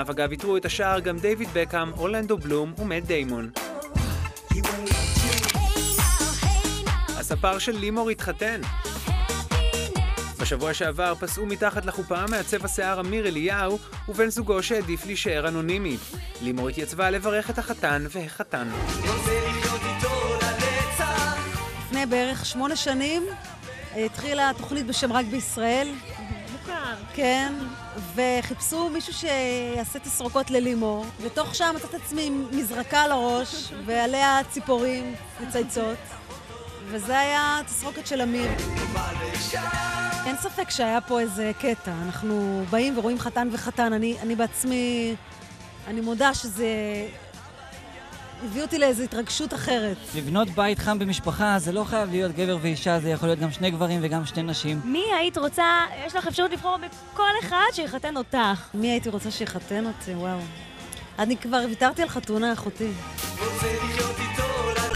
לפניו אגב יתרו את השאר גם דיוויד בקאם, אורלנדו בלום ומט דיימון. הספר של לימור התחתן. בשבוע שעבר פסעו מתחת לחופה מעצב השיער אמיר אליהו ובן זוגו שהעדיף להישאר אנונימי. לימור התייצבה לברך את החתן והחתן. לפני בערך 8 שנים התחילה תוכנית בשם רק בישראל. מוכר. כן, וחיפשו מישהו שיעשה תסרוקות ללימור, ותוך שעה מצאת עצמי עם מזרקה על הראש ועליה ציפורים וצייצות, וזה היה תסרוקת של אמיר. אין ספק שהיה פה איזה קטע, אנחנו באים ורואים חתן וחתן, אני בעצמי, אני מודה שזה הביא אותי לאיזו התרגשות אחרת. לבנות בית חם במשפחה זה לא חייב להיות גבר ואישה, זה יכול להיות גם 2 גברים וגם 2 נשים. מי היית רוצה, יש לך אפשרות לבחור בכל אחד שיחתן אותך? מי הייתי רוצה שיחתן אותי? וואו. אני כבר ויתרתי על חתונה אחותי. רוצה לחיות איתו